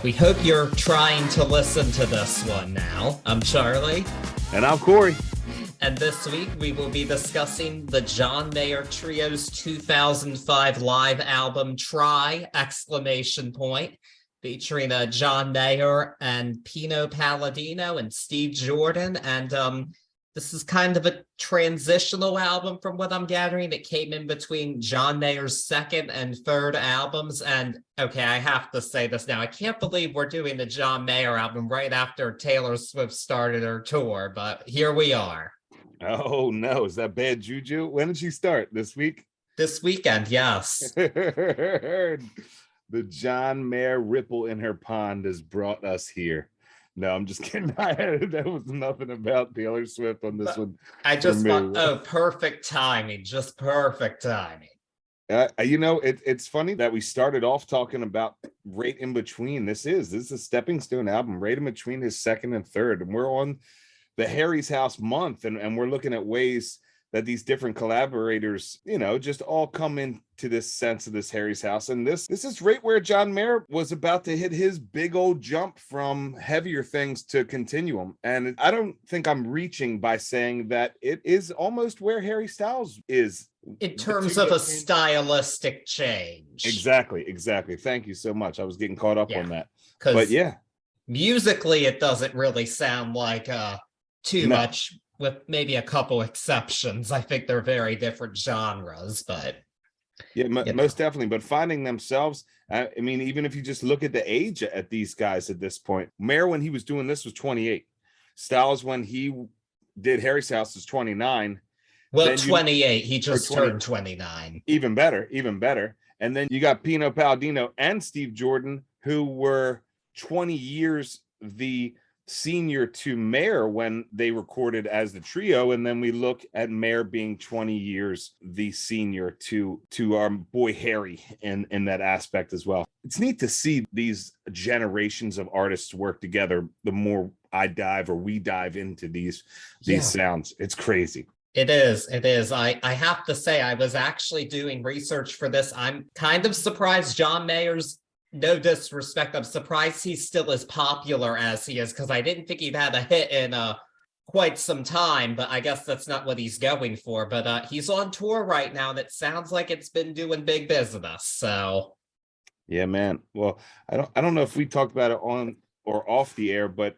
We hope you're trying to listen to this one now. I'm Charlie. And I'm Corey. And this week we will be discussing the John Mayer Trio's 2005 live album, Try! Featuring John Mayer and Pino Palladino and Steve Jordan. And this is kind of a transitional album from what I'm gathering. It came in between John Mayer's second and third albums. And okay, I have to say this now. I can't believe we're doing the John Mayer album right after Taylor Swift started her tour, but here we are. Oh no, is that bad juju? When did she start? This week? This weekend, yes. The John Mayer ripple in her pond has brought us here. No, I'm just kidding. That was nothing about Taylor Swift on this one. I just thought, perfect timing, just perfect timing. It's funny that we started off talking about right in between. This is a stepping stone album, right in between his second and third. And we're on the Harry's House month, and we're looking at ways that these different collaborators, just all come into this sense of this Harry's House. And this is right where John Mayer was about to hit his big old jump from heavier things to Continuum. And I don't think I'm reaching by saying that it is almost where Harry Styles is. In terms of a stylistic change. Exactly. Thank you so much. I was getting caught up on that. But yeah. Musically, it doesn't really sound like too much. With maybe a couple exceptions. I think they're very different genres, but most definitely. But finding themselves, I mean, even if you just look at the age at these guys at this point, Mayer, when he was doing this, was 28. Styles, when he did Harry's House, was 29. Well, 28. He just turned 29. Even better. And then you got Pino Palladino and Steve Jordan, who were 20 years the senior to Mayer when they recorded as the trio, and then we look at Mayer being 20 years the senior to our boy Harry in that aspect as well. It's neat to see these generations of artists work together. The more we dive into these sounds, it's crazy. It is. I have to say, I was actually doing research for this. I'm kind of surprised John Mayer's, no disrespect, I'm surprised he's still as popular as he is, because I didn't think he'd had a hit in quite some time, but I guess that's not what he's going for. But he's on tour right now, and it sounds like it's been doing big business. So yeah, man. Well, I don't know if we talked about it on or off the air, but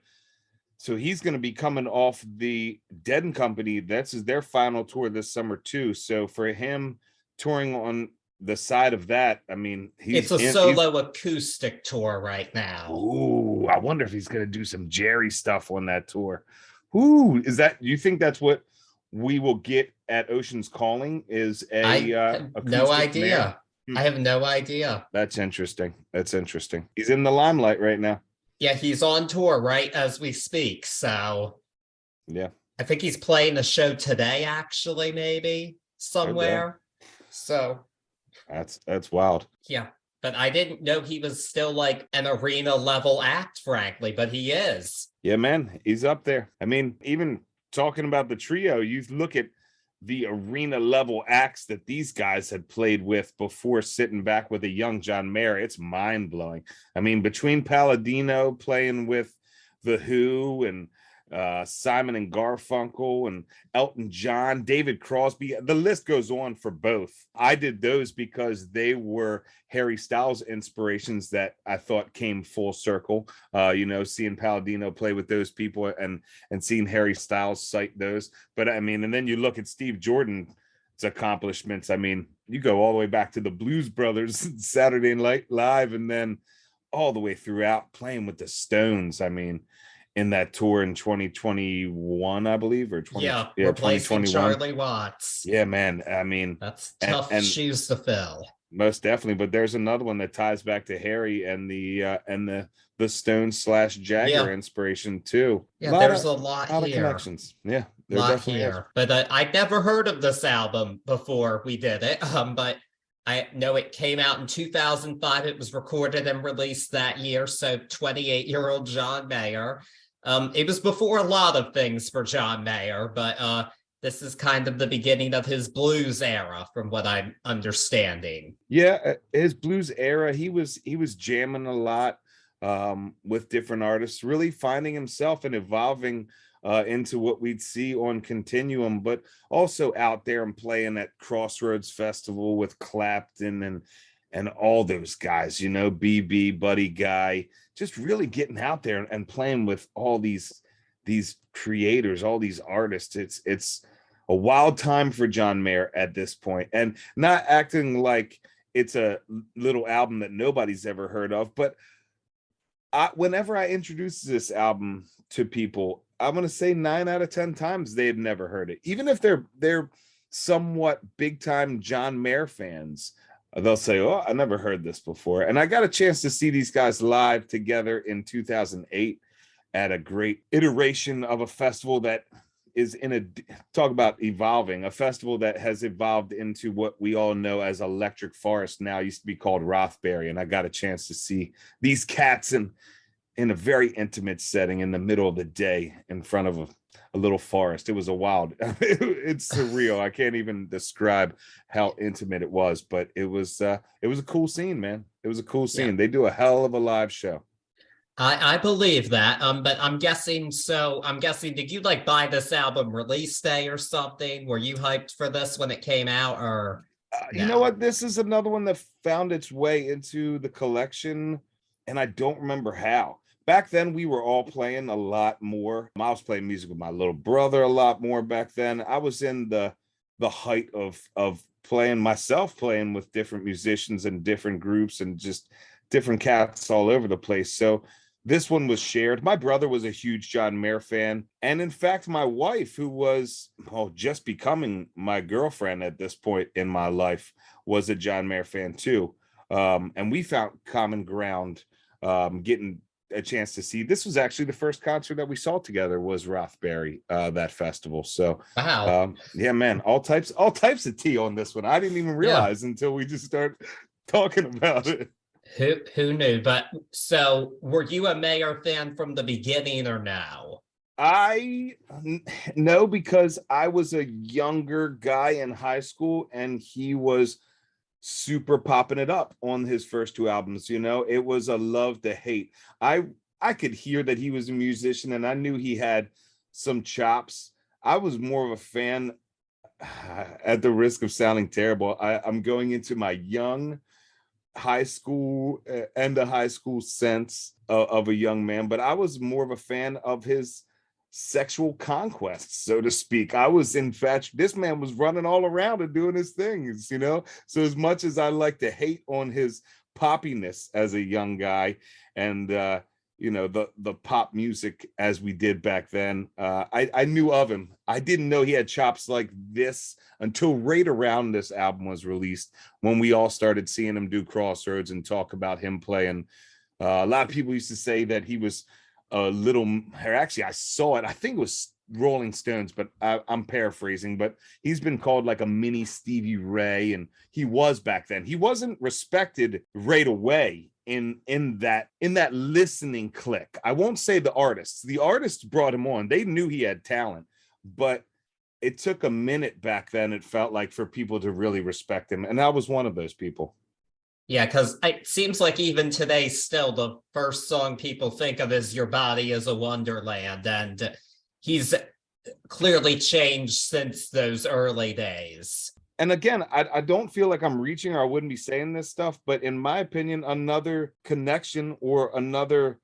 so he's going to be coming off the Dead & Company. That's their final tour this summer too. So for him touring on the side of that, I mean, it's a solo acoustic tour right now. Ooh, I wonder if he's going to do some Jerry stuff on that tour. Ooh, you think that's what we will get at Ocean's Calling? Is no idea. I have no idea. That's interesting. He's in the limelight right now. Yeah, he's on tour right as we speak. So yeah, I think he's playing a show today, actually, maybe somewhere. So that's wild. Yeah, but I didn't know he was still like an arena level act, frankly, but he is. Yeah, man, he's up there. I mean, even talking about the trio, you look at the arena level acts that these guys had played with before sitting back with a young John Mayer. It's mind blowing. I mean, between Palladino playing with The Who and Simon and Garfunkel and Elton John, David Crosby, the list goes on for both. I did those because they were Harry Styles inspirations that I thought came full circle. Seeing Palladino play with those people and seeing Harry Styles cite those. But I mean, and then you look at Steve Jordan's accomplishments. I mean, you go all the way back to the Blues Brothers Saturday Night Live, and then all the way throughout playing with the Stones. I mean, in that tour in 2021, I believe, or 2021. Charlie Watts. Yeah, man. I mean, that's tough shoes to fill. Most definitely. But there's another one that ties back to Harry and the Stones / Jagger inspiration too. Yeah, there's a lot here. Of connections. Yeah, there definitely is. But I'd never heard of this album before we did it. But I know it came out in 2005. It was recorded and released that year. So 28-year-old John Mayer. It was before a lot of things for John Mayer, but this is kind of the beginning of his blues era, from what I'm understanding. Yeah, his blues era. He was jamming a lot. with different artists, really finding himself and evolving into what we'd see on Continuum, but also out there and playing at Crossroads Festival with Clapton and all those guys, you know, BB, Buddy Guy, just really getting out there and playing with all these creators, all these artists. It's a wild time for John Mayer at this point, and not acting like it's a little album that nobody's ever heard of, but whenever I introduce this album to people, I'm going to say 9 out of 10 times they've never heard it. Even if they're somewhat big time John Mayer fans, they'll say, "Oh, I never heard this before." And I got a chance to see these guys live together in 2008 at a great iteration of a festival that is talk about evolving, a festival that has evolved into what we all know as Electric Forest, now used to be called Rothbury. And I got a chance to see these cats in a very intimate setting in the middle of the day in front of a little forest. It was a wild, it's surreal. I can't even describe how intimate it was, but it was a cool scene, man. It was a cool scene. Yeah. They do a hell of a live show. I believe that. But I'm guessing, did you like buy this album release day or something? Were you hyped for this when it came out, or no? You know what? This is another one that found its way into the collection, and I don't remember how. Back then, we were all playing a lot more. I was playing music with my little brother a lot more back then. I was in the height of playing with different musicians and different groups and just different cats all over the place. So this one was shared. My brother was a huge John Mayer fan. And in fact, my wife, who was just becoming my girlfriend at this point in my life, was a John Mayer fan too. And we found common ground getting a chance to see. This was actually the first concert that we saw together, was Rothbury, that festival. So wow. Yeah, man, all types of tea on this one. I didn't even realize until we just started talking about it. Who knew? But so were you a Mayer fan from the beginning or no? No, because I was a younger guy in high school and he was super popping it up on his first 2 albums. You know, it was a love to hate. I could hear that he was a musician and I knew he had some chops. I was more of a fan, at the risk of sounding terrible. I'm going into my young high school and the high school sense of a young man, but I was more of a fan of his sexual conquests, so to speak. I was infatuated. This man was running all around and doing his things, you know. So as much as I like to hate on his poppiness as a young guy and you know, the pop music as we did back then, I knew of him. I didn't know he had chops like this until right around this album was released, when we all started seeing him do Crossroads and talk about him playing. A lot of people used to say that he was a little, or actually I saw it, I think it was Rolling Stones, but I'm paraphrasing, but he's been called like a mini Stevie Ray, and he was back then. He wasn't respected right away in that listening clique. I won't say the artists brought him on. They knew he had talent, but it took a minute back then, it felt like, for people to really respect him, and I was one of those people. Yeah, because it seems like even today, still the first song people think of is "Your Body Is a Wonderland," and he's clearly changed since those early days. And again, I don't feel like I'm reaching, or I wouldn't be saying this stuff, but in my opinion, another connection or another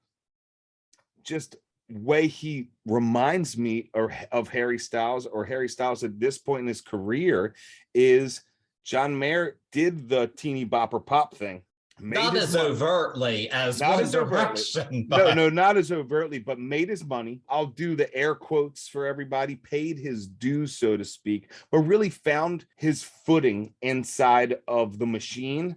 just way he reminds me of Harry Styles, or Harry Styles at this point in his career, is John Mayer did the teeny bopper pop thing. Not as overtly as One Direction. No, not as overtly, but made his money. I'll do the air quotes for everybody. Paid his dues, so to speak, but really found his footing inside of the machine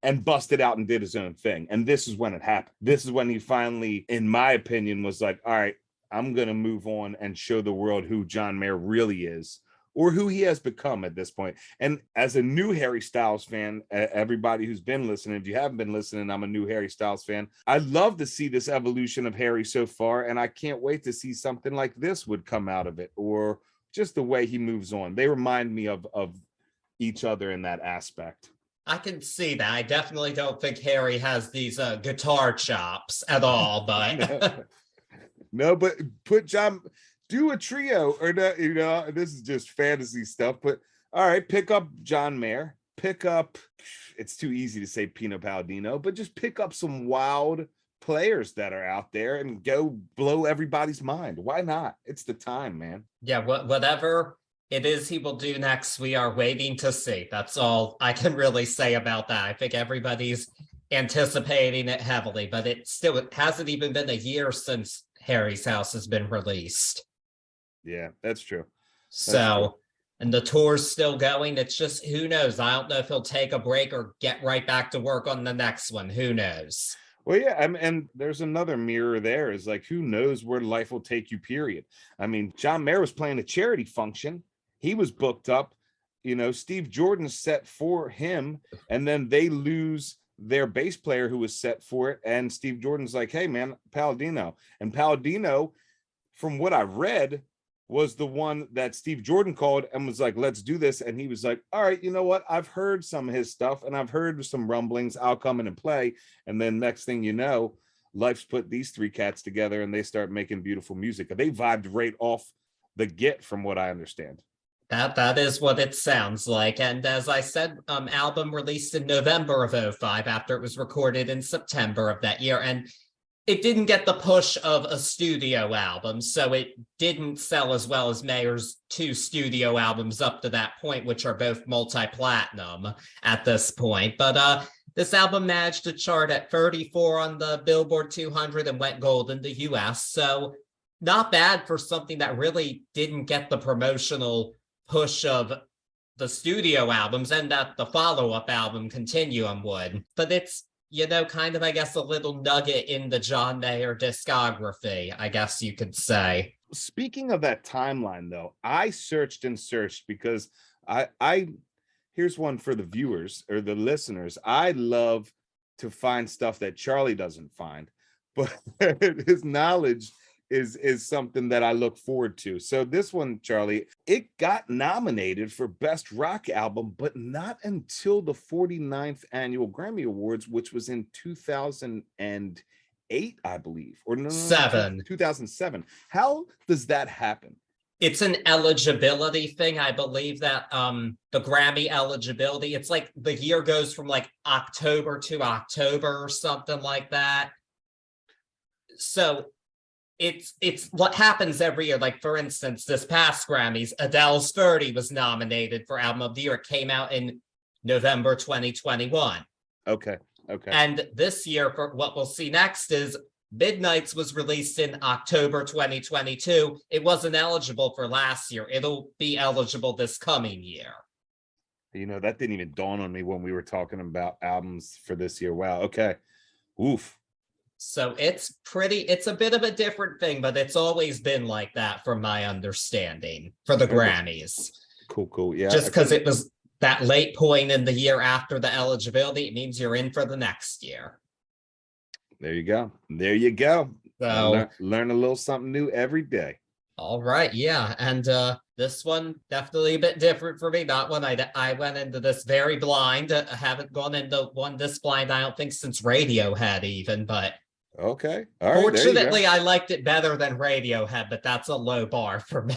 and busted out and did his own thing. And this is when it happened. This is when he finally, in my opinion, was like, all right, I'm going to move on and show the world who John Mayer really is, or who he has become at this point. And as a new Harry Styles fan, everybody who's been listening, if you haven't been listening, I'm a new Harry Styles fan. I love to see this evolution of Harry so far, and I can't wait to see something like this would come out of it, or just the way he moves on. They remind me of each other in that aspect. I can see that. I definitely don't think Harry has these guitar chops at all, but No, but do a trio or not, this is just fantasy stuff, but all right, pick up John Mayer, it's too easy to say Pino Palladino, but just pick up some wild players that are out there and go blow everybody's mind. Why not? It's the time, man. yeah, whatever it is he will do next, we are waiting to see. That's all I can really say about that. I think everybody's anticipating it heavily, but it hasn't even been a year since Harry's House has been released. Yeah, that's true. So, and the tour's still going. It's just, who knows? I don't know if he'll take a break or get right back to work on the next one. Who knows? Well, yeah, and there's another mirror there, is like, who knows where life will take you, period. I mean, John Mayer was playing a charity function. He was booked up. Steve Jordan set for him, and then they lose their bass player who was set for it. And Steve Jordan's like, hey, man, Palladino. And Palladino, from what I read, was the one that Steve Jordan called and was like, let's do this. And he was like, all right, you know what? I've heard some of his stuff and I've heard some rumblings. I'll come in and play. And then next thing you know, life's put these three cats together and they start making beautiful music. They vibed right off the get, from what I understand. That is what it sounds like. And as I said, album released in November of 2005 after it was recorded in September of that year. And it didn't get the push of a studio album, so it didn't sell as well as Mayer's two studio albums up to that point, which are both multi-platinum at this point. But this album managed to chart at 34 on the Billboard 200 and went gold in the US. So not bad for something that really didn't get the promotional push of the studio albums, and that the follow-up album Continuum would. But it's, kind of, I guess, a little nugget in the John Mayer discography, I guess you could say. Speaking of that timeline, though, I searched and searched because I here's one for the viewers or the listeners. I love to find stuff that Charlie doesn't find, but his knowledge is something that I look forward to. So this one, Charlie, it got nominated for Best Rock Album, but not until the 49th Annual Grammy Awards, which was in 2008, I believe. Or no, 2007. How does that happen? It's an eligibility thing. I believe that the Grammy eligibility, it's like the year goes from like October to October or something like that. So it's what happens every year. Like, for instance, this past Grammys, Adele's 30 was nominated for Album of the Year. It came out in November 2021. Okay. And this year, for what we'll see next, is Midnight's was released in October 2022. It wasn't eligible for last year. It'll be eligible this coming year. That didn't even dawn on me when we were talking about albums for this year. Wow. Okay. Oof. So it's a bit of a different thing, but it's always been like that from my understanding for the Grammys. Cool. Yeah. Just because it was that late point in the year after the eligibility, it means you're in for the next year. There you go. So learn a little something new every day. All right. Yeah. And this one definitely a bit different for me. Not one I went into this very blind. I haven't gone into one this blind, I don't think, since Radiohead even, but okay. All right. Fortunately, I liked it better than Radiohead, but that's a low bar for me.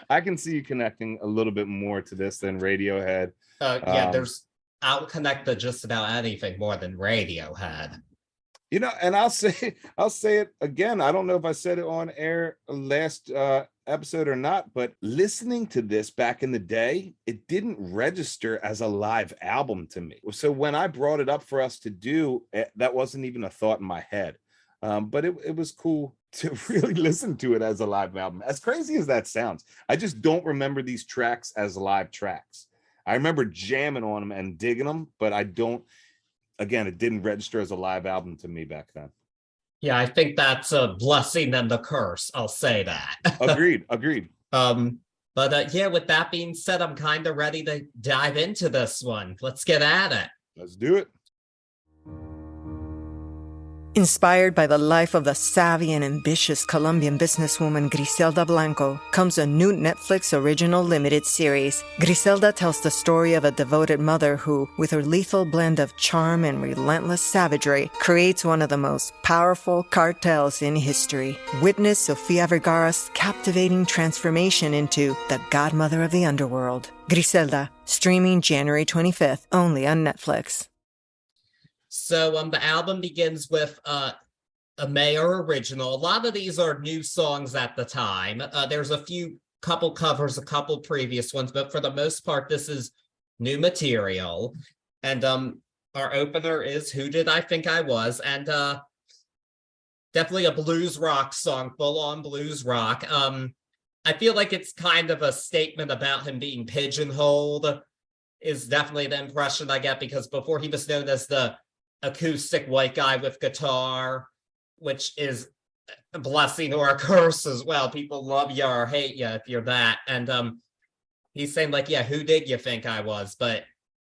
I can see you connecting a little bit more to this than Radiohead. I'll connect to just about anything more than Radiohead. And I'll say it again. I don't know if I said it on air last episode or not, but listening to this back in the day, it didn't register as a live album to me. So when I brought it up for us to do, that wasn't even a thought in my head. But it was cool to really listen to it as a live album. As crazy as that sounds, I just don't remember these tracks as live tracks. I remember jamming on them and digging them, but I don't. Again, it didn't register as a live album to me back then. Yeah, I think that's a blessing and a curse. I'll say that. Agreed. But yeah, with that being said, I'm kind of ready to dive into this one. Let's get at it. Let's do it. Inspired by the life of the savvy and ambitious Colombian businesswoman Griselda Blanco, comes a new Netflix original limited series. Griselda tells the story of a devoted mother who, with her lethal blend of charm and relentless savagery, creates one of the most powerful cartels in history. Witness Sofia Vergara's captivating transformation into the godmother of the underworld. Griselda, streaming January 25th, only on Netflix. So the album begins with a Mayer original. A lot of these are new songs at the time. There's a couple covers, a couple previous ones, but for the most part, this is new material. And our opener is Who Did I Think I Was? And definitely a blues rock song, full-on blues rock. I feel like it's kind of a statement about him being pigeonholed, is definitely the impression I get, because before he was known as the acoustic white guy with guitar, which is a blessing or a curse as well. People love you or hate you if you're that. And he's saying, like, yeah, who did you think I was? But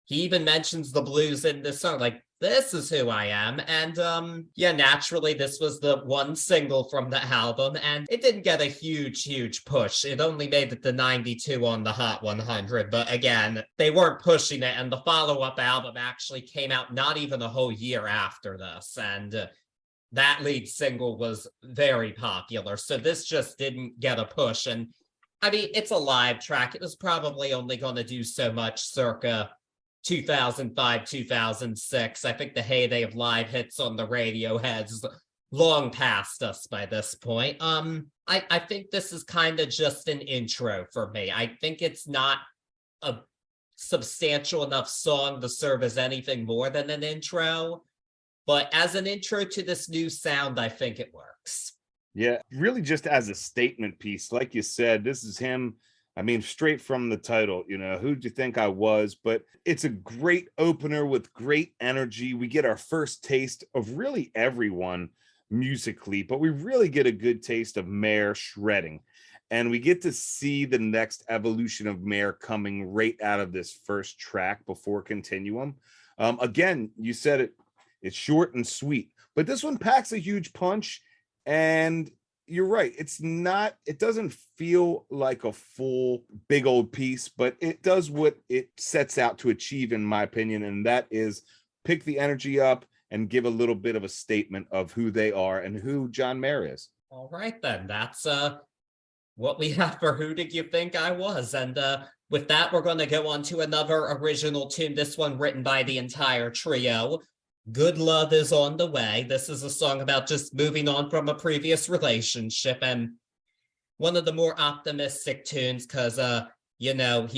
he even mentions the blues in this song, like, this is who I am. And yeah, naturally, this was the one single from the album, and it didn't get a huge push. It only made it to 92 on the Hot 100. But again, they weren't pushing it, and the follow-up album actually came out not even a whole year after this. And that lead single was very popular. So this just didn't get a push. And I mean, it's a live track. It was probably only going to do so much circa 2005, 2006. I think the heyday of live hits on the radio has long past us by this point. I think this is kind of just an intro for me. I think it's not a substantial enough song to serve as anything more than an intro, but as an intro to this new sound, I think it works. Yeah, really just as a statement piece. Like you said, this is him. I mean, straight from the title, who'd you think I was? But it's a great opener with great energy. We get our first taste of really everyone musically, but we really get a good taste of Mayer shredding. And we get to see the next evolution of Mayer coming right out of this first track before Continuum. Again, you said it, it's short and sweet, but this one packs a huge punch. And you're right. It doesn't feel like a full big old piece, but it does what it sets out to achieve, in my opinion. And that is pick the energy up and give a little bit of a statement of who they are and who John Mayer is. All right, then. That's what we have for Who Did You Think I Was? And with that, we're going to go on to another original tune, this one written by the entire trio. Good Love Is on the Way. This is a song about just moving on from a previous relationship, and one of the more optimistic tunes because, he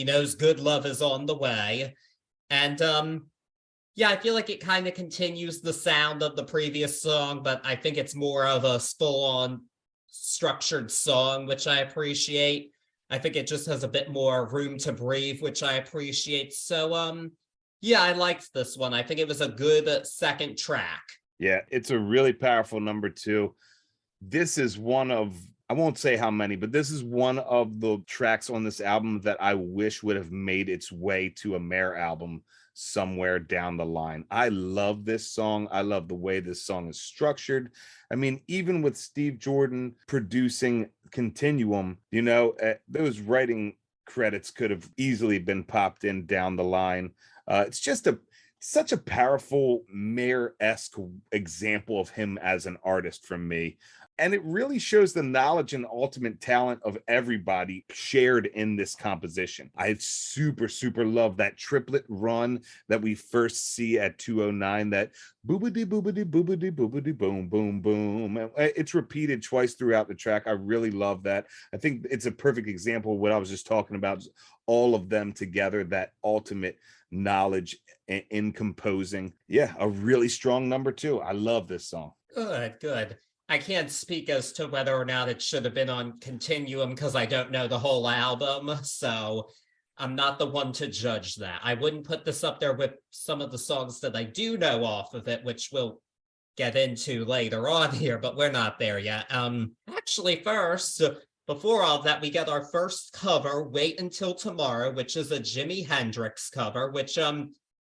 knows good love is on the way. And yeah, I feel like it kind of continues the sound of the previous song, but I think it's more of a full-on structured song, which I appreciate. I think it just has a bit more room to breathe, which I appreciate. So, yeah, I liked this one. I think it was a good second track. Yeah, it's a really powerful number two. This is one of, I won't say how many, but this is one of the tracks on this album that I wish would have made its way to a Mayer album somewhere down the line. I love this song. I love the way this song is structured. I mean, even with Steve Jordan producing Continuum, those writing credits could have easily been popped in down the line. It's just such a powerful Mayer-esque example of him as an artist from me. And it really shows the knowledge and ultimate talent of everybody shared in this composition. I super love that triplet run that we first see at 209, that boobity boobity boobity boobity boom boom boom. It's repeated twice throughout the track. I really love that. I think it's a perfect example of what I was just talking about, all of them together, that ultimate knowledge in composing. Yeah, a really strong number two. I love this song. Good. I can't speak as to whether or not it should have been on Continuum because I don't know the whole album, so I'm not the one to judge that. I wouldn't put this up there with some of the songs that I do know off of it, which we'll get into later on here, but we're not there yet. Actually, first, before all that, we get our first cover, Wait Until Tomorrow, which is a Jimi Hendrix cover, which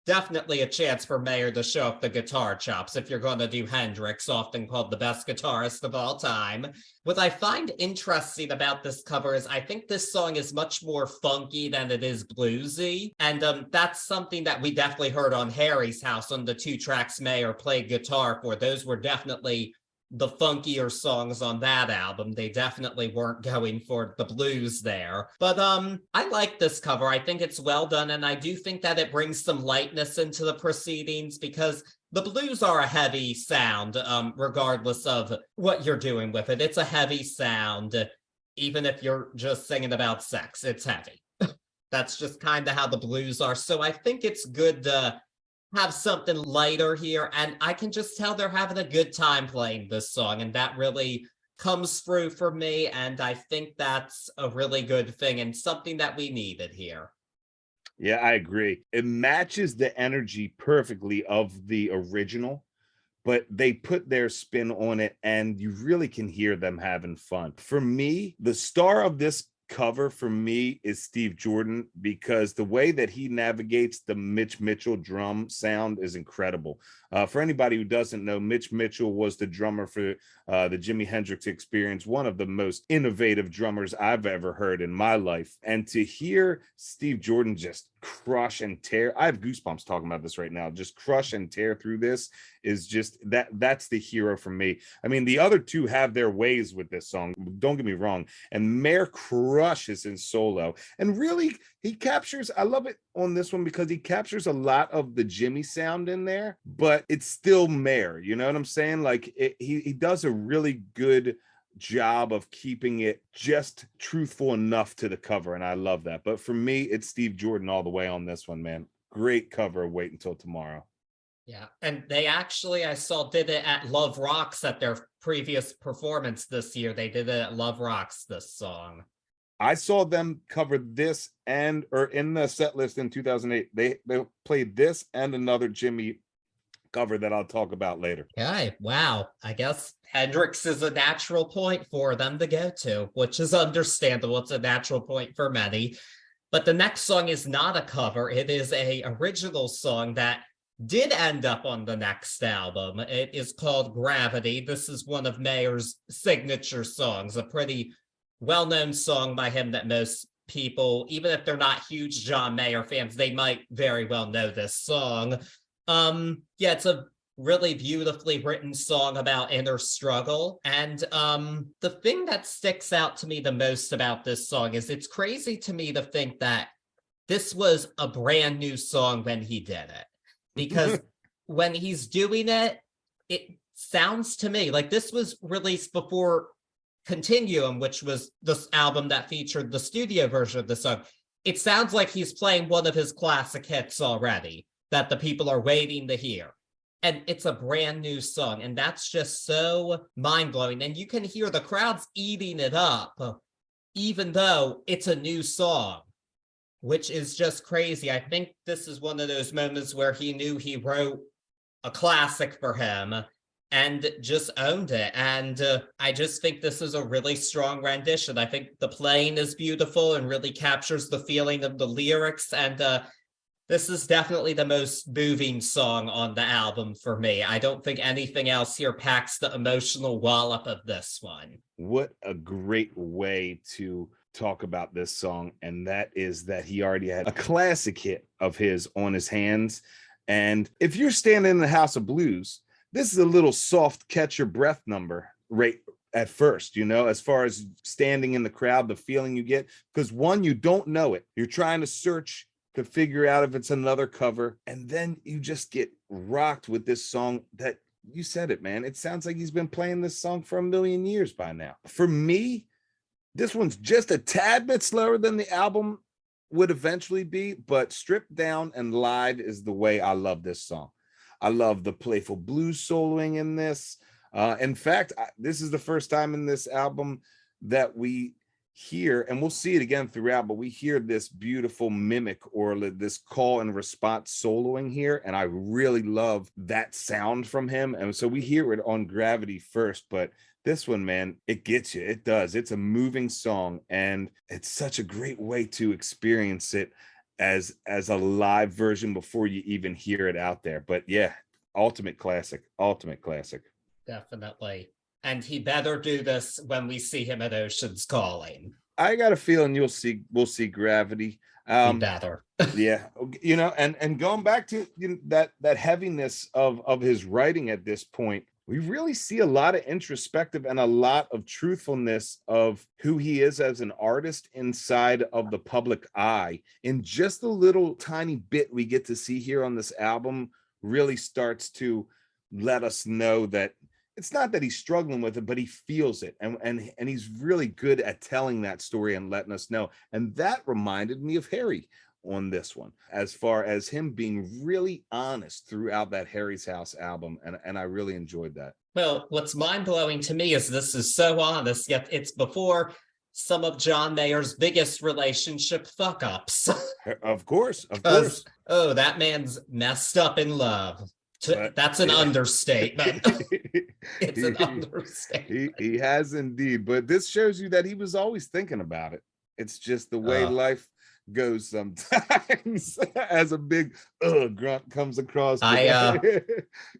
definitely a chance for Mayer to show up the guitar chops if you're going to do Hendrix, often called the best guitarist of all time. What I find interesting about this cover is I think this song is much more funky than it is bluesy. And that's something that we definitely heard on Harry's House on the 2 tracks Mayer played guitar for. Those were definitely the funkier songs on that album. They definitely weren't going for the blues there. But I like this cover. I think it's well done, and I do think that it brings some lightness into the proceedings, because the blues are a heavy sound, regardless of what you're doing with it. It's a heavy sound. Even if you're just singing about sex, it's heavy. That's just kind of how the blues are. So I think it's good to have something lighter here, and I can just tell they're having a good time playing this song, and that really comes through for me, and I think that's a really good thing and something that we needed here. Yeah, I agree. It matches the energy perfectly of the original, but they put their spin on it, and you really can hear them having fun. For me, the star of this cover for me is Steve Jordan, because the way that he navigates the Mitch Mitchell drum sound is incredible. For anybody who doesn't know, Mitch Mitchell was the drummer for the Jimi Hendrix Experience, one of the most innovative drummers I've ever heard in my life. And to hear Steve Jordan just crush and tear, I have goosebumps talking about this right now, just crush and tear through this is just that's the hero for me. I mean, the other two have their ways with this song, don't get me wrong, and Mayer crushes in solo, and really he captures, I love it on this one because he captures a lot of the Jimmy sound in there, but it's still Mayer, you know what I'm saying? Like he does a really good job of keeping it just truthful enough to the cover, and I love that. But for me, it's Steve Jordan all the way on this one, man. Great cover. Wait Until Tomorrow. Yeah, and they actually, I saw, did it at Love Rocks at their previous performance this year. They did it at Love Rocks, this song. I saw them cover this or in the set list in 2008. They played this and another Jimmy cover that I'll talk about later. Okay, wow. I guess Hendrix is a natural point for them to go to, which is understandable. It's a natural point for many. But the next song is not a cover. It is a original song that did end up on the next album. It is called Gravity. This is one of Mayer's signature songs, a pretty well-known song by him that most people, even if they're not huge John Mayer fans, they might very well know this song. Yeah, it's a really beautifully written song about inner struggle. And the thing that sticks out to me the most about this song is it's crazy to me to think that this was a brand new song when he did it. Because when he's doing it, it sounds to me like this was released before Continuum, which was this album that featured the studio version of the song. It sounds like he's playing one of his classic hits already that the people are waiting to hear. And it's a brand new song, and that's just so mind-blowing. And you can hear the crowd's eating it up, even though it's a new song, which is just crazy. I think this is one of those moments where he knew he wrote a classic for him and just owned it. And I just think this is a really strong rendition. I think the playing is beautiful and really captures the feeling of the lyrics. And this is definitely the most moving song on the album for me. I don't think anything else here packs the emotional wallop of this one. What a great way to talk about this song, and that is that he already had a classic hit of his on his hands. And if you're standing in the House of Blues, this is a little soft catch your breath number right at first, you know, as far as standing in the crowd, the feeling you get, because one, you don't know it, you're trying to search to figure out if it's another cover, and then you just get rocked with this song that, you said it, man, it sounds like he's been playing this song for a million years by now. For me, this one's just a tad bit slower than the album would eventually be, but stripped down and live is the way I love this song. I love the playful blues soloing in this. In fact, this is the first time in this album that we hear, and we'll see it again throughout, but we hear this beautiful mimic or this call and response soloing here, and I really love that sound from him. And so we hear it on Gravity first, but this one, man, it gets you. It does. It's a moving song, and it's such a great way to experience it. as a live version before you even hear it out there. But yeah, ultimate classic. Definitely. And he better do this when we see him at Ocean's Calling. I got a feeling we'll see Gravity. He better. Yeah, and going back to that heaviness of his writing at this point, we really see a lot of introspective and a lot of truthfulness of who he is as an artist inside of the public eye. In just a little tiny bit we get to see here on this album really starts to let us know that it's not that he's struggling with it, but he feels it. And he's really good at telling that story and letting us know. And that reminded me of Harry on this one, as far as him being really honest throughout that Harry's House album. And I really enjoyed that. Well, what's mind-blowing to me is this is so honest, yet it's before some of John Mayer's biggest relationship fuck-ups. Of course. Oh, that man's messed up in love. That's an understatement. It's an understatement. He has indeed. But this shows you that he was always thinking about it. It's just the way life goes sometimes. As a big grunt comes across. I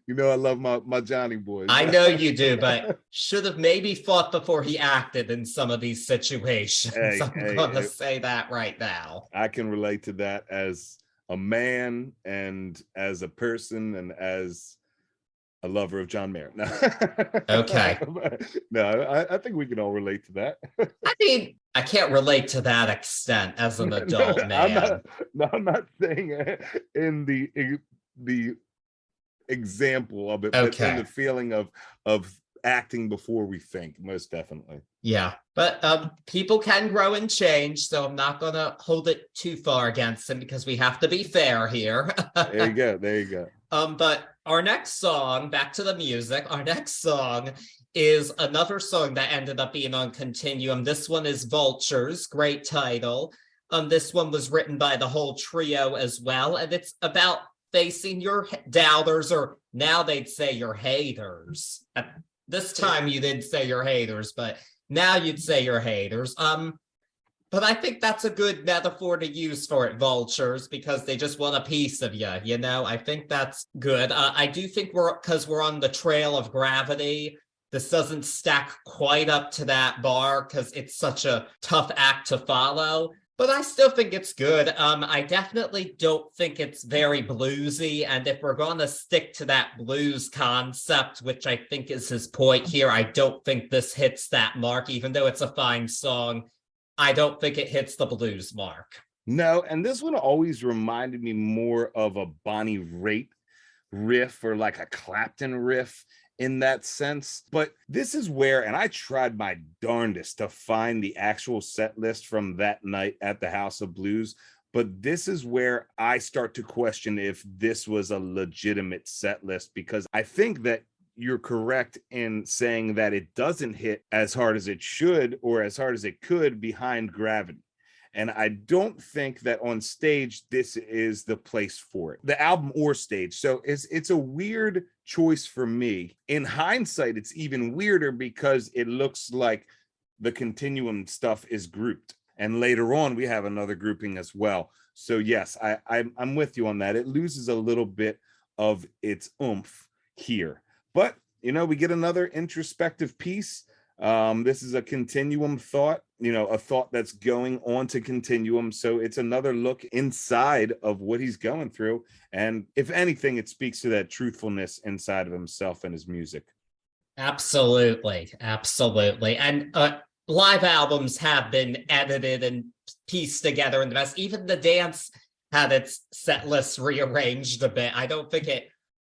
love my Johnny boys. I know you do, but should have maybe thought before he acted in some of these situations. I'm gonna say that right now. I can relate to that as a man and as a person and as a lover of John Mayer. No. Okay. No, I think we can all relate to that. I mean, I can't relate to that extent as an adult man. I'm not saying it in the example of it, okay, but in the feeling of acting before we think, most definitely. Yeah, but people can grow and change, so I'm not gonna hold it too far against him because we have to be fair here. There you go. But our next song, back to the music, our next song is another song that ended up being on Continuum. This one is Vultures, great title. This one was written by the whole trio as well, and it's about facing your doubters, or now they'd say your haters. At this time you didn't say your haters, but now you'd say your haters. But I think that's a good metaphor to use for it, vultures, because they just want a piece of you, I think that's good. I do think because we're on the trail of gravity, this doesn't stack quite up to that bar because it's such a tough act to follow. But I still think it's good. I definitely don't think it's very bluesy. And if we're going to stick to that blues concept, which I think is his point here, I don't think this hits that mark, even though it's a fine song. I don't think it hits the blues mark. No, and this one always reminded me more of a Bonnie Raitt riff or like a Clapton riff in that sense. But this is where, and I tried my darndest to find the actual set list from that night at the House of Blues, but this is where I start to question if this was a legitimate set list, because I think that you're correct in saying that it doesn't hit as hard as it should or as hard as it could behind Gravity. And I don't think that on stage, this is the place for it, the album or stage. So it's a weird choice for me. In hindsight, it's even weirder because it looks like the Continuum stuff is grouped. And later on, we have another grouping as well. So yes, I'm with you on that. It loses a little bit of its oomph here. But, we get another introspective piece. This is a Continuum thought, a thought that's going on to Continuum. So it's another look inside of what he's going through. And if anything, it speaks to that truthfulness inside of himself and his music. Absolutely. And live albums have been edited and pieced together in the best. Even the dance had its set list rearranged a bit. I don't think it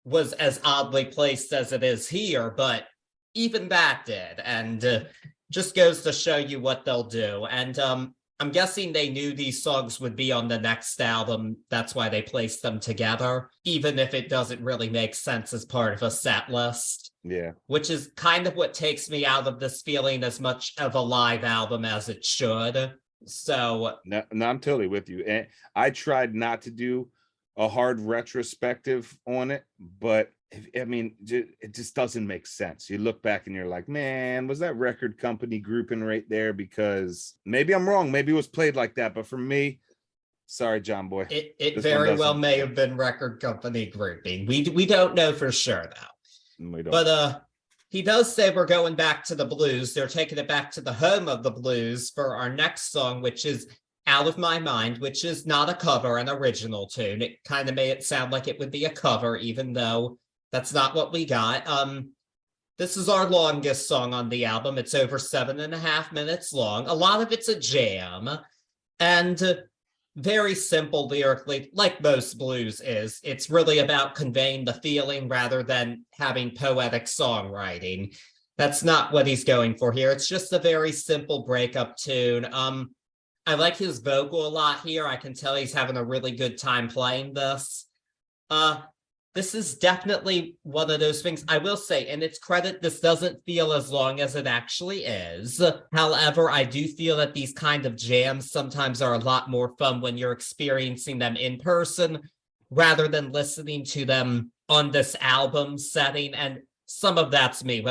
was as oddly placed as it is here, but even that did, and just goes to show you what they'll do. And I'm guessing they knew these songs would be on the next album. That's why they placed them together, even if it doesn't really make sense as part of a set list. Yeah. Which is kind of what takes me out of this feeling as much of a live album as it should. So no, I'm totally with you. And I tried not to do a hard retrospective on it, but it just doesn't make sense. You look back and you're like, man, was that record company grouping right there? Because maybe I'm wrong, maybe it was played like that, but for me, Sorry, John Boy. It This one very well doesn't- may have been record company grouping. We don't know for sure though. We don't. But he does say we're going back to the blues. They're taking it back to the home of the blues for our next song, which is Out of My Mind, which is not a cover, an original tune. It kind of made it sound like it would be a cover, even though that's not what we got. This is our longest song on the album. It's over 7.5 minutes long. A lot of it's a jam and very simple lyrically, like most blues is. It's really about conveying the feeling rather than having poetic songwriting. That's not what he's going for here. It's just a very simple breakup tune. I like his vocal a lot here. I can tell he's having a really good time playing this. This is definitely one of those things. I will say, in its credit, this doesn't feel as long as it actually is. However, I do feel that these kind of jams sometimes are a lot more fun when you're experiencing them in person rather than listening to them on this album setting. And some of that's me.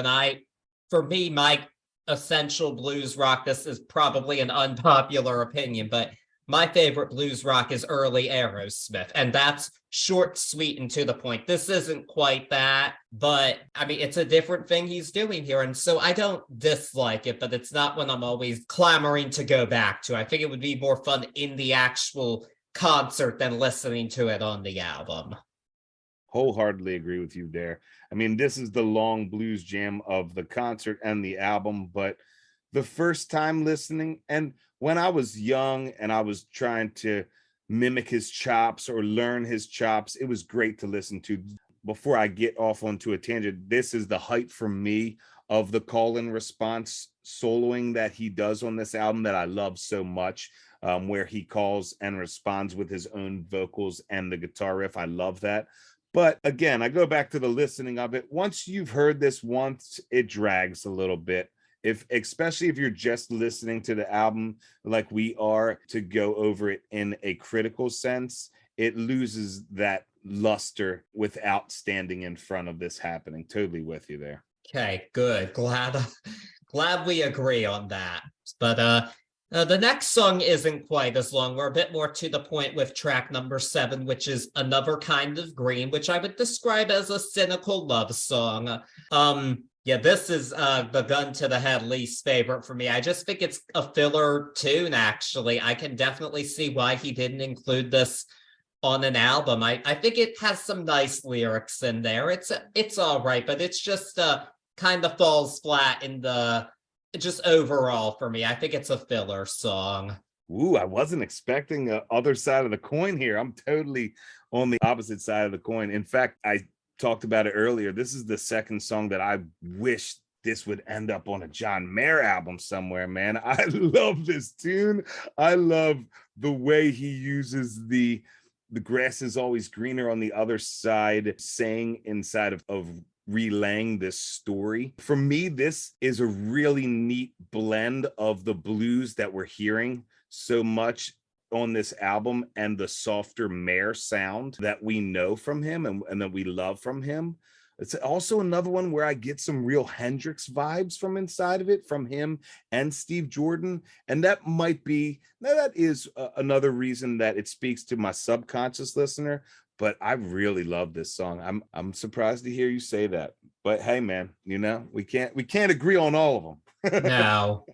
For me, my essential blues rock, this is probably an unpopular opinion, but my favorite blues rock is early Aerosmith, and that's short, sweet, and to the point. This isn't quite that, but I mean, it's a different thing he's doing here, and so I don't dislike it, but it's not one I'm always clamoring to go back to. I think it would be more fun in the actual concert than listening to it on the album. Wholeheartedly agree with you there. I mean, this is the long blues jam of the concert and the album, but the first time listening, and when I was young and I was trying to mimic his chops or learn his chops, it was great to listen to. Before I get off onto a tangent, this is the height for me of the call and response soloing that he does on this album that I love so much, where he calls and responds with his own vocals and the guitar riff. I love that. But again, I go back to the listening of it. Once you've heard this once, it drags a little bit. Especially if you're just listening to the album like we are, to go over it in a critical sense, it loses that luster without standing in front of this happening. Totally with you there. Okay, good. Glad we agree on that. But the next song isn't quite as long. We're a bit more to the point with track number 7, which is Another Kind of Green, which I would describe as a cynical love song. Yeah, this is the gun to the head least favorite for me. I just think it's a filler tune, actually. I can definitely see why he didn't include this on an album. I think it has some nice lyrics in there. It's all right, but it's just kind of falls flat in the just overall for me. I think it's a filler song. Ooh, I wasn't expecting the other side of the coin here. I'm totally on the opposite side of the coin. In fact, I talked about it earlier. This is the second song that I wish this would end up on a John Mayer album somewhere, man. I love this tune. I love the way he uses the grass is always greener on the other side, saying inside of relaying this story. For me, this is a really neat blend of the blues that we're hearing so much on this album and the softer Mayer sound that we know from him and that we love from him. It's also another one where I get some real Hendrix vibes from inside of it, from him and Steve Jordan. And that is another reason that it speaks to my subconscious listener. But I really love this song. I'm surprised to hear you say that. But hey, man, we can't agree on all of them. No.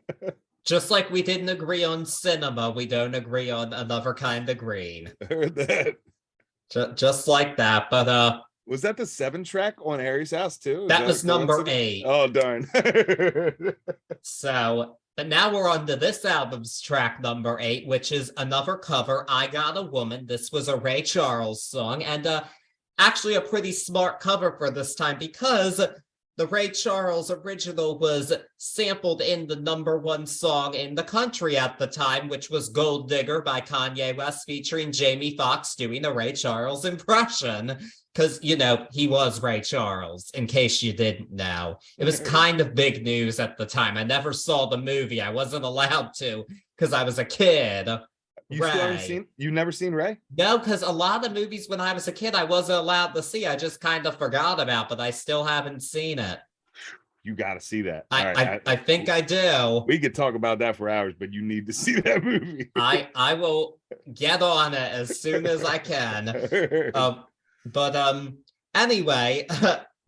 Just like we didn't agree on cinema, we don't agree on Another Kind of Green. Heard that. Just like that. But was that the 7 track on Harry's house too? That was number 8. Oh, darn. But now we're on to this album's track number 8, which is another cover, I Got a Woman. This was a Ray Charles song, and actually a pretty smart cover for this time, because the Ray Charles original was sampled in the number 1 song in the country at the time, which was Gold Digger by Kanye West, featuring Jamie Foxx doing a Ray Charles impression. Because, he was Ray Charles, in case you didn't know. It was kind of big news at the time. I never saw the movie. I wasn't allowed to because I was a kid. You've never seen Ray? No, because a lot of movies when I was a kid, I wasn't allowed to see. I just kind of forgot about, but I still haven't seen it. You got to see that. All right, I think I do. We could talk about that for hours, but you need to see that movie. I will get on it as soon as I can. But anyway,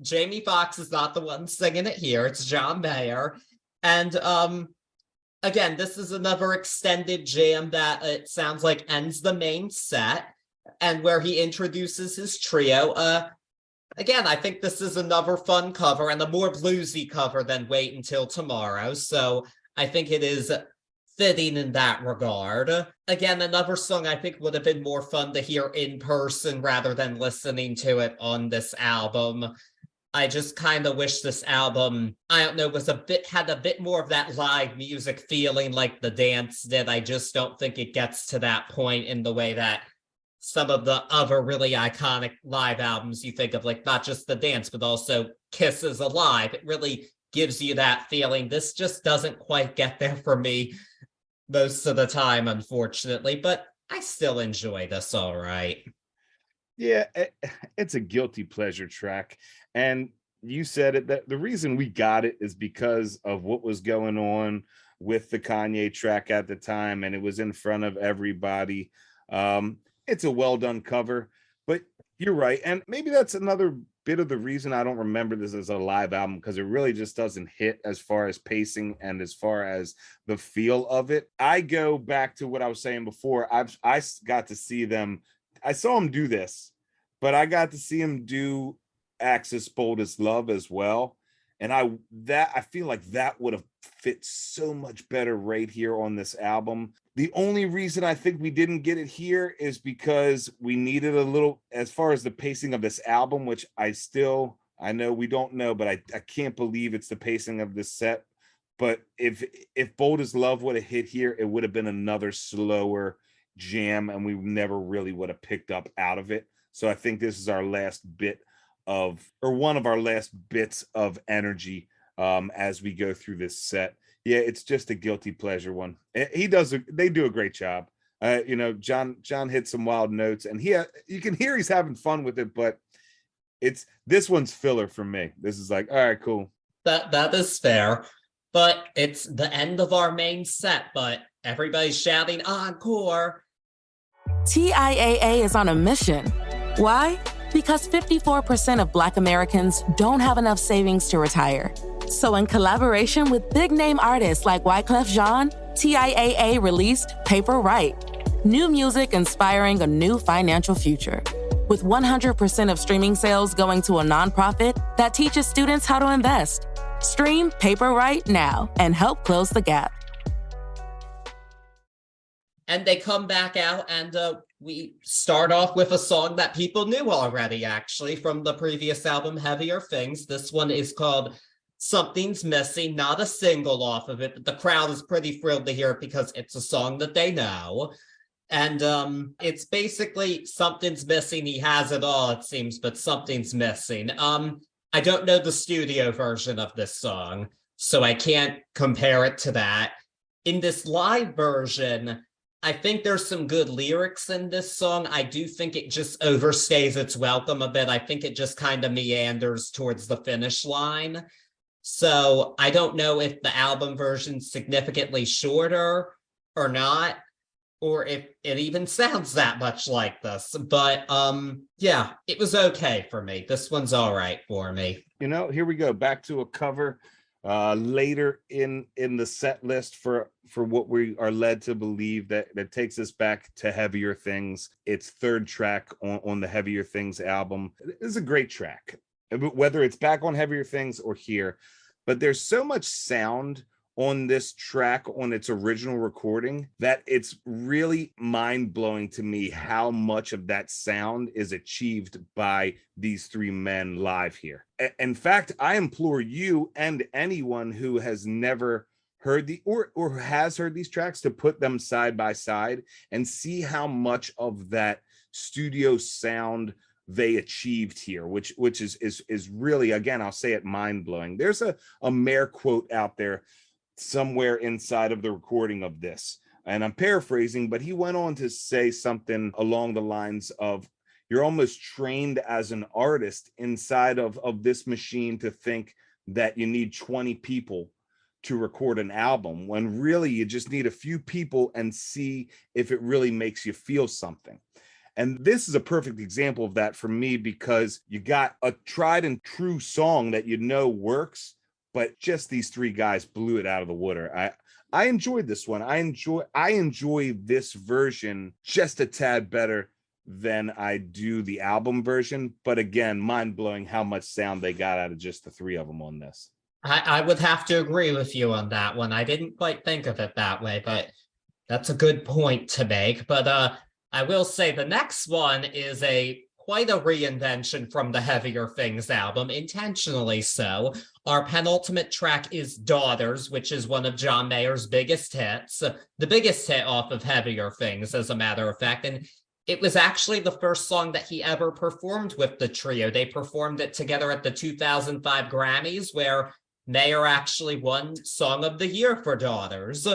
Jamie Foxx is not the one singing it here. It's John Mayer. And again, this is another extended jam that it sounds like ends the main set, and where he introduces his trio. Again, I think this is another fun cover and a more bluesy cover than Wait Until Tomorrow. So I think it is fitting in that regard. Again, another song I think would have been more fun to hear in person rather than listening to it on this album. I just kind of wish this album, I don't know, had a bit more of that live music feeling like The Dance did. I just don't think it gets to that point in the way that some of the other really iconic live albums you think of, like not just The Dance, but also Kiss Is Alive. It really gives you that feeling. This just doesn't quite get there for me most of the time, unfortunately, but I still enjoy this all right. Yeah, it's a guilty pleasure track. And you said it, that the reason we got it is because of what was going on with the Kanye track at the time, and it was in front of everybody. It's a well done cover, but you're right. And maybe that's another bit of the reason I don't remember this as a live album, because it really just doesn't hit as far as pacing and as far as the feel of it. I go back to what I was saying before. I got to see them. I saw him do this, but I got to see him do Axis Bold as Love as well. And I feel like that would have fit so much better right here on this album. The only reason I think we didn't get it here is because we needed a little, as far as the pacing of this album, which I know we don't know, but I can't believe it's the pacing of this set. But if Bold as Love would have hit here, it would have been another slower jam, and we never really would have picked up out of it. So I think this is our last bit one of our last bits of energy as we go through this set. Yeah, it's just a guilty pleasure one. They do a great job. John hit some wild notes, and you can hear he's having fun with it, but this one's filler for me. This is like, all right, cool. That is fair, but it's the end of our main set, but everybody's shouting encore. TIAA is on a mission. Why? Because 54% of Black Americans don't have enough savings to retire. So in collaboration with big-name artists like Wyclef Jean, TIAA released Paper Right, new music inspiring a new financial future. With 100% of streaming sales going to a nonprofit that teaches students how to invest. Stream Paper Right now and help close the gap. And they come back out, and we start off with a song that people knew already, actually, from the previous album, Heavier Things. This one is called Something's Missing, not a single off of it, but the crowd is pretty thrilled to hear it because it's a song that they know. And it's basically something's missing. He has it all, it seems, but something's missing. I don't know the studio version of this song, so I can't compare it to that. In this live version, I think there's some good lyrics in this song. I do think it just overstays its welcome a bit. I think it just kind of meanders towards the finish line. So I don't know if the album version's significantly shorter or not, or if it even sounds that much like this. But yeah, it was okay for me. This one's all right for me. Here we go. Back to a cover later in the set list for what we are led to believe that takes us back to Heavier Things. It's third track on the Heavier Things album. It's a great track, whether it's back on Heavier Things or here, but there's so much sound on this track on its original recording that it's really mind-blowing to me how much of that sound is achieved by these three men live here. In fact, I implore you and anyone who has never heard or has heard these tracks to put them side by side and see how much of that studio sound they achieved here, which is really, again, I'll say it, mind-blowing. There's a Mayer quote out there somewhere inside of the recording of this, and I'm paraphrasing, but he went on to say something along the lines of, you're almost trained as an artist inside of this machine to think that you need 20 people to record an album, when really you just need a few people and see if it really makes you feel something. And this is a perfect example of that for me, because you got a tried and true song that works, but just these three guys blew it out of the water. I enjoyed this one. I enjoy this version just a tad better than I do the album version. But again, mind-blowing how much sound they got out of just the three of them on this. I would have to agree with you on that one. I didn't quite think of it that way, but that's a good point to make. But I will say the next one is quite a reinvention from the Heavier Things album, intentionally so. Our penultimate track is Daughters, which is one of John Mayer's biggest hits, the biggest hit off of Heavier Things, as a matter of fact. And it was actually the first song that he ever performed with the trio. They performed it together at the 2005 Grammys, where Mayer actually won Song of the Year for Daughters.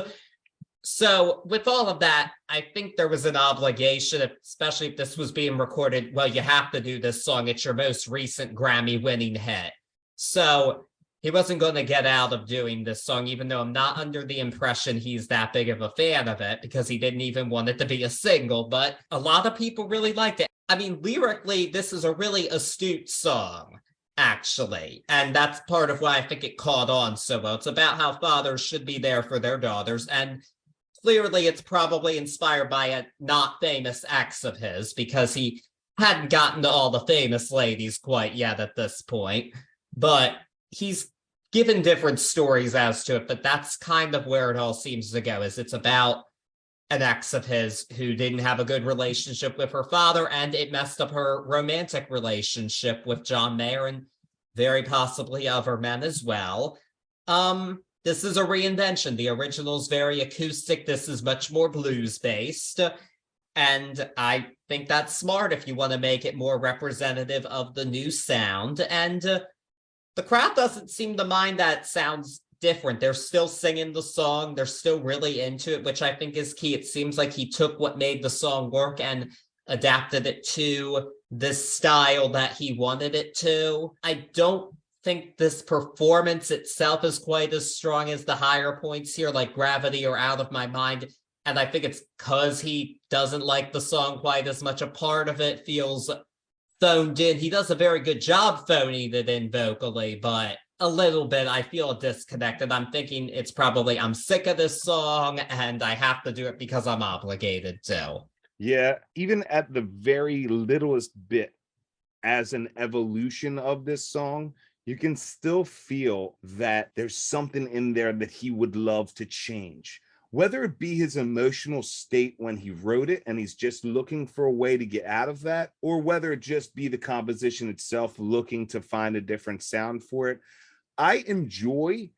So with all of that, I think there was an obligation, especially if this was being recorded, well, you have to do this song. It's your most recent Grammy-winning hit. So he wasn't going to get out of doing this song, even though I'm not under the impression he's that big of a fan of it, because he didn't even want it to be a single. But a lot of people really liked it. I mean, lyrically, this is a really astute song, actually. And that's part of why I think it caught on so well. It's about how fathers should be there for their daughters. And clearly, it's probably inspired by a not famous ex of his, because he hadn't gotten to all the famous ladies quite yet at this point. But he's given different stories as to it, but that's kind of where it all seems to go, is it's about an ex of his who didn't have a good relationship with her father, and it messed up her romantic relationship with John Mayer, and very possibly other men as well. This is a reinvention. The original is very acoustic. This is much more blues-based. And I think that's smart if you want to make it more representative of the new sound. And the crowd doesn't seem to mind that sounds different. They're still singing the song. They're still really into it, which I think is key. It seems like he took what made the song work and adapted it to this style that he wanted it to. I don't think this performance itself is quite as strong as the higher points here, like Gravity or Out of My Mind. And I think it's because he doesn't like the song quite as much. A part of it feels phoned in. He does a very good job phoning it in vocally, but a little bit I feel disconnected. I'm thinking it's probably I'm sick of this song and I have to do it because I'm obligated to. Yeah, even at the very littlest bit as an evolution of this song, you can still feel that there's something in there that he would love to change. Whether it be his emotional state when he wrote it and he's just looking for a way to get out of that, or whether it just be the composition itself looking to find a different sound for it. I enjoy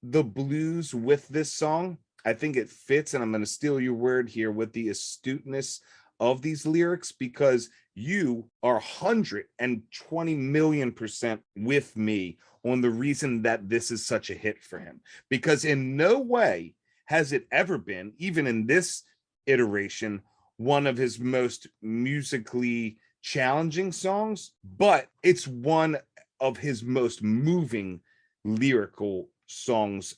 the blues with this song. I think it fits, and I'm going to steal your word here, with the astuteness of these lyrics, because you are 120 million% with me on the reason that this is such a hit for him. Because in no way has it ever been, even in this iteration, one of his most musically challenging songs, but it's one of his most moving lyrical songs,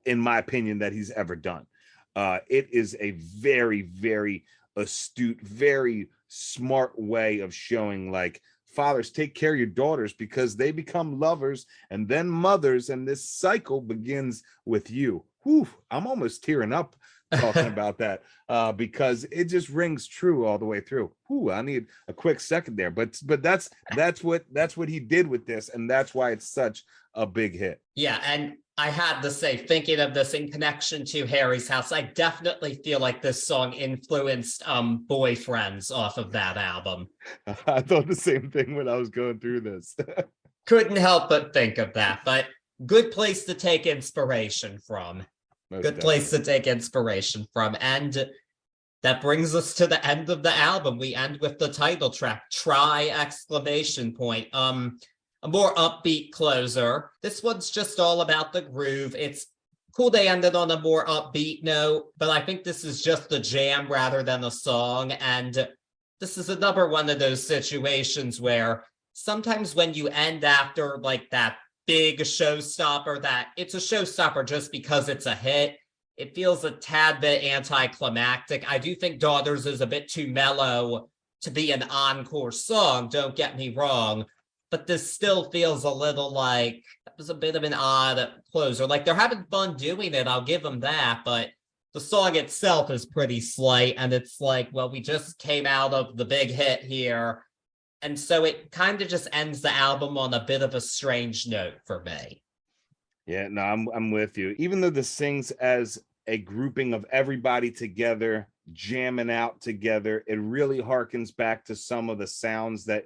in my opinion, that he's ever done. It is a very, very astute, very smart way of showing, like, fathers, take care of your daughters because they become lovers and then mothers, and this cycle begins with you. Whew, I'm almost tearing up talking about that because it just rings true all the way through. Whew, I need a quick second there, but that's what he did with this, and that's why it's such a big hit. Yeah, and I had to say, thinking of this in connection to Harry's House, I definitely feel like this song influenced Boyfriends off of that album. I thought the same thing when I was going through this. Couldn't help but think of that, but good place to take inspiration from. Good place to take inspiration from. And that brings us to the end of the album. We end with the title track, Try! A more upbeat closer. This one's just all about the groove. It's cool they ended on a more upbeat note, but I think this is just a jam rather than a song. And this is another one of those situations where sometimes when you end after like that big showstopper that it's a showstopper just because it's a hit. It feels a tad bit anticlimactic. I do think Daughters is a bit too mellow to be an encore song, don't get me wrong, but this still feels a little like that was a bit of an odd closer. Like they're having fun doing it, I'll give them that, but the song itself is pretty slight, and it's like, well, we just came out of the big hit here, and so it kind of just ends the album on a bit of a strange note for me. Yeah, no, I'm with you. Even though this sings as a grouping of everybody together, jamming out together, it really harkens back to some of the sounds that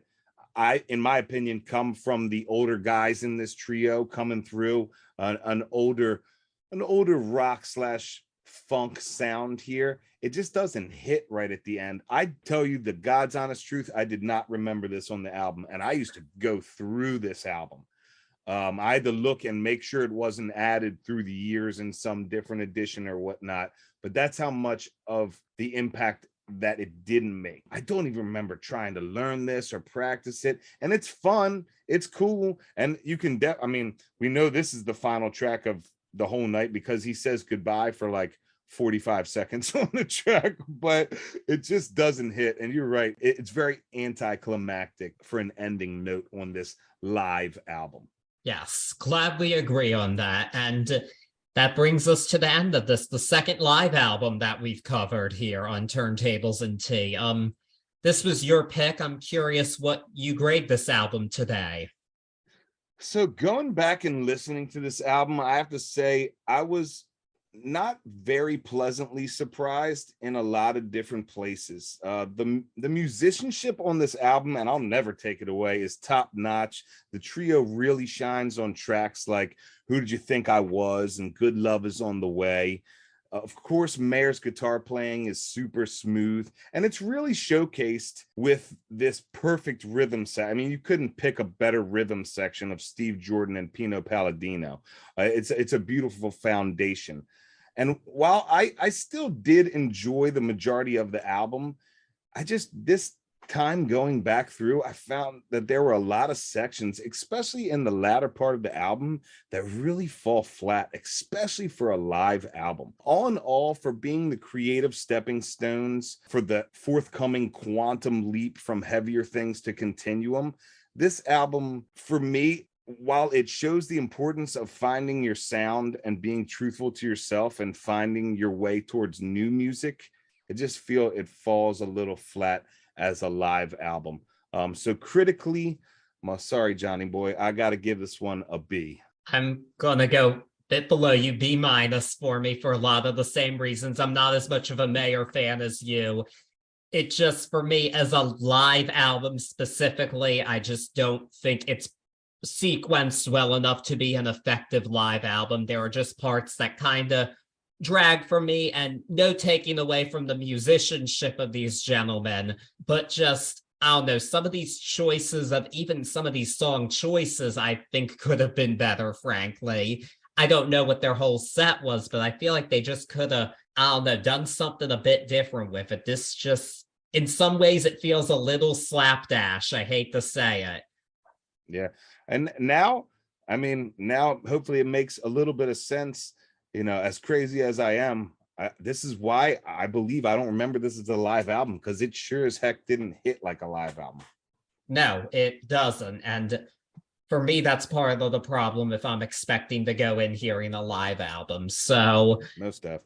in my opinion, come from the older guys in this trio coming through an older rock / funk sound here. It just doesn't hit right at the end. I tell you the God's honest truth, I did not remember this on the album, and I used to go through this album. I had to look and make sure it wasn't added through the years in some different edition or whatnot, but that's how much of the impact that it didn't make. I don't even remember trying to learn this or practice it, and it's fun, it's cool, and you can we know this is the final track of the whole night because he says goodbye for like 45 seconds on the track, but it just doesn't hit. And you're right, it's very anticlimactic for an ending note on this live album. Yes, gladly agree on that. And that brings us to the end of this, the second live album that we've covered here on Turntables and Tea. This was your pick. I'm curious what you grade this album today. So going back and listening to this album, I have to say I was not very pleasantly surprised in a lot of different places. The musicianship on this album, and I'll never take it away, is top notch. The trio really shines on tracks like Who Did You Think I Was and Good Love Is on the Way. Of course, Mayer's guitar playing is super smooth, and it's really showcased with this perfect rhythm set. I mean, you couldn't pick a better rhythm section of Steve Jordan and Pino Palladino. It's a beautiful foundation. And while I still did enjoy the majority of the album, this time going back through, I found that there were a lot of sections, especially in the latter part of the album, that really fall flat, especially for a live album. All in all, for being the creative stepping stones for the forthcoming quantum leap from heavier things to continuum, this album, for me, while it shows the importance of finding your sound and being truthful to yourself and finding your way towards new music, it falls a little flat as a live album. So critically, I'm sorry, Johnny boy, I got to give this one a B. I'm gonna go a bit below you, B- for me, for a lot of the same reasons. I'm not as much of a Mayer fan as you. It just, for me, as a live album specifically, I just don't think it's sequenced well enough to be an effective live album. There are just parts that kind of drag for me, and no taking away from the musicianship of these gentlemen, but just, I don't know, some of these choices of even some of these song choices I think could have been better, frankly. I don't know what their whole set was, but I feel like they just could have, I don't know, done something a bit different with it. This just, in some ways, it feels a little slapdash. I hate to say it. Yeah. And now hopefully it makes a little bit of sense. You know, as crazy as I am, this is why I believe I don't remember this as a live album, because it sure as heck didn't hit like a live album. No, it doesn't. And for me, that's part of the problem if I'm expecting to go in hearing a live album. So, no stuff.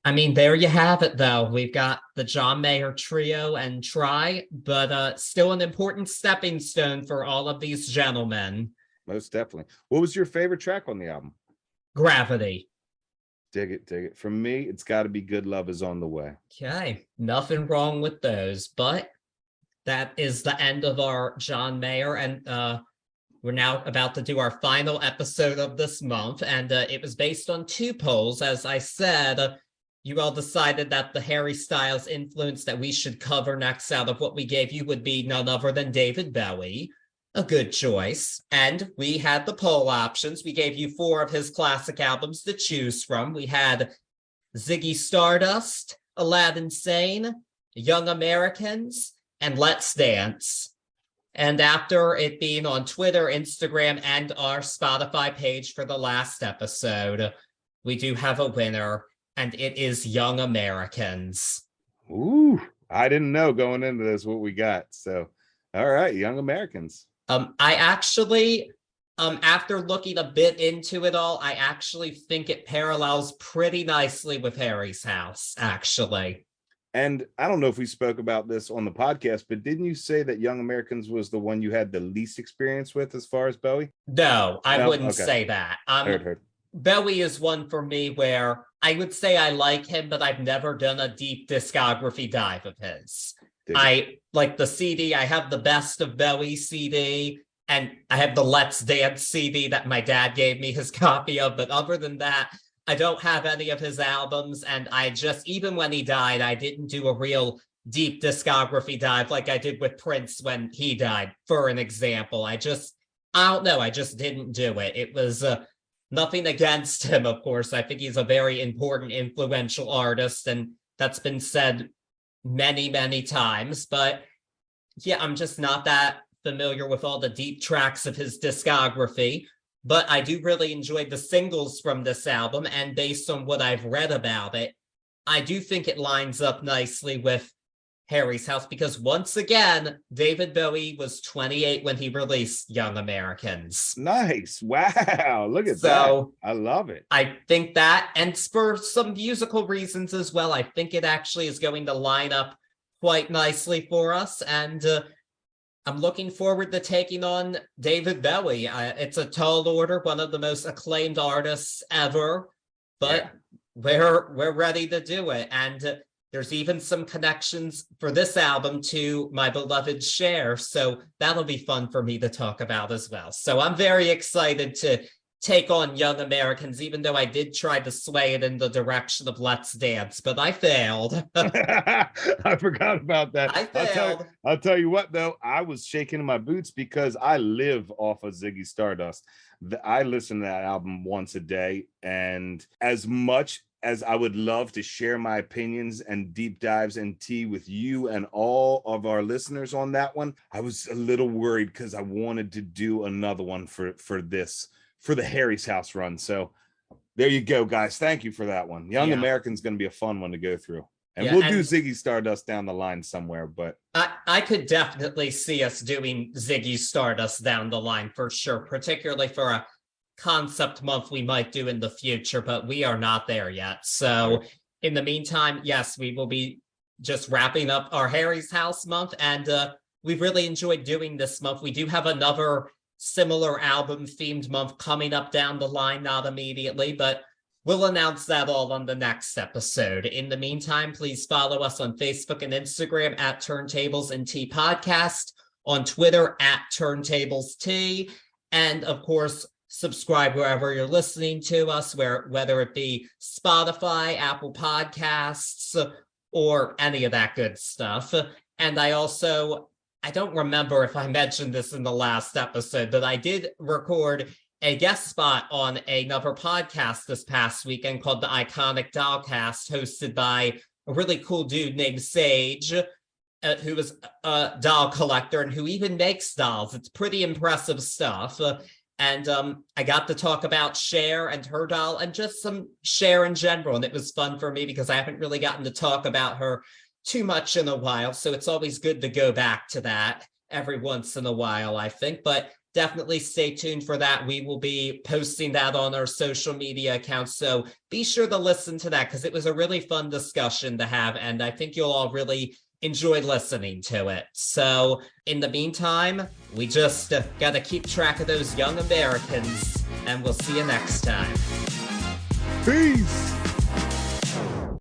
I mean, there you have it, though. We've got the John Mayer trio and Try, but still an important stepping stone for all of these gentlemen. Most definitely. What was your favorite track on the album? Gravity. Dig it. For me, it's got to be Good Love Is on the Way. Okay, nothing wrong with those, but that is the end of our John Mayer, and we're now about to do our final episode of this month, and it was based on 2 polls. As I said, you all decided that the Harry Styles influence that we should cover next out of what we gave you would be none other than David Bowie. A good choice. And we had the poll options. We gave you 4 of his classic albums to choose from. We had Ziggy Stardust, Aladdin Sane, Young Americans, and Let's Dance. And after it being on Twitter, Instagram, and our Spotify page for the last episode, we do have a winner, and it is Young Americans. Ooh, I didn't know going into this what we got. So, all right, Young Americans. I actually, after looking a bit into it all, I actually think it parallels pretty nicely with Harry's House, actually. And I don't know if we spoke about this on the podcast, but didn't you say that Young Americans was the one you had the least experience with as far as Bowie? No, I wouldn't say that. Heard. Bowie is one for me where I would say I like him, but I've never done a deep discography dive of his. I like the CD. I have the Best of Bowie CD, and I have the Let's Dance CD that my dad gave me his copy of. But other than that, I don't have any of his albums. And I just, even when he died, I didn't do a real deep discography dive like I did with Prince when he died, for an example. I don't know. I just didn't do it. It was nothing against him, of course. I think he's a very important, influential artist, and that's been said many, many times. But yeah, I'm just not that familiar with all the deep tracks of his discography. But I do really enjoy the singles from this album, and based on what I've read about it, I do think it lines up nicely with Harry's House, because once again, David Bowie was 28 when he released Young Americans. Nice. Wow. Look at that. I love it. I think that, and for some musical reasons as well, I think it actually is going to line up quite nicely for us. And I'm looking forward to taking on David Bowie. It's a tall order, one of the most acclaimed artists ever, but we're ready to do it. And there's even some connections for this album to my beloved Cher, so that'll be fun for me to talk about as well. So I'm very excited to take on Young Americans, even though I did try to sway it in the direction of Let's Dance, but I failed. I forgot about that. I failed. I'll tell you what, though, I was shaking in my boots because I live off of Ziggy Stardust. I listen to that album once a day, and as much as I would love to share my opinions and deep dives and tea with you and all of our listeners on that one, I was a little worried because I wanted to do another one for the Harry's House run. So there you go, guys. Thank you for that one. Young American's going to be a fun one to go through. And we'll do Ziggy Stardust down the line somewhere, but I could definitely see us doing Ziggy Stardust down the line for sure, particularly for a concept month we might do in the future, but we are not there yet. So in the meantime, yes, we will be just wrapping up our Harry's House month, and we've really enjoyed doing this month. We do have another similar album themed month coming up down the line, not immediately, but we'll announce that all on the next episode. In the meantime, please follow us on Facebook and Instagram at Turntables and Tea Podcast, on Twitter at Turntables Tea, and of course, subscribe wherever you're listening to us, whether it be Spotify, Apple Podcasts, or any of that good stuff. And I don't remember if I mentioned this in the last episode, but I did record a guest spot on another podcast this past weekend called the Iconic Dollcast, hosted by a really cool dude named Sage, who is a doll collector and who even makes dolls. It's pretty impressive stuff. And I got to talk about Cher and her doll and just some Cher in general. And it was fun for me because I haven't really gotten to talk about her too much in a while. So it's always good to go back to that every once in a while, I think. But definitely stay tuned for that. We will be posting that on our social media accounts. So be sure to listen to that because it was a really fun discussion to have. And I think you'll all really enjoy listening to it. So in the meantime, we just got to keep track of those Young Americans, and we'll see you next time. Peace.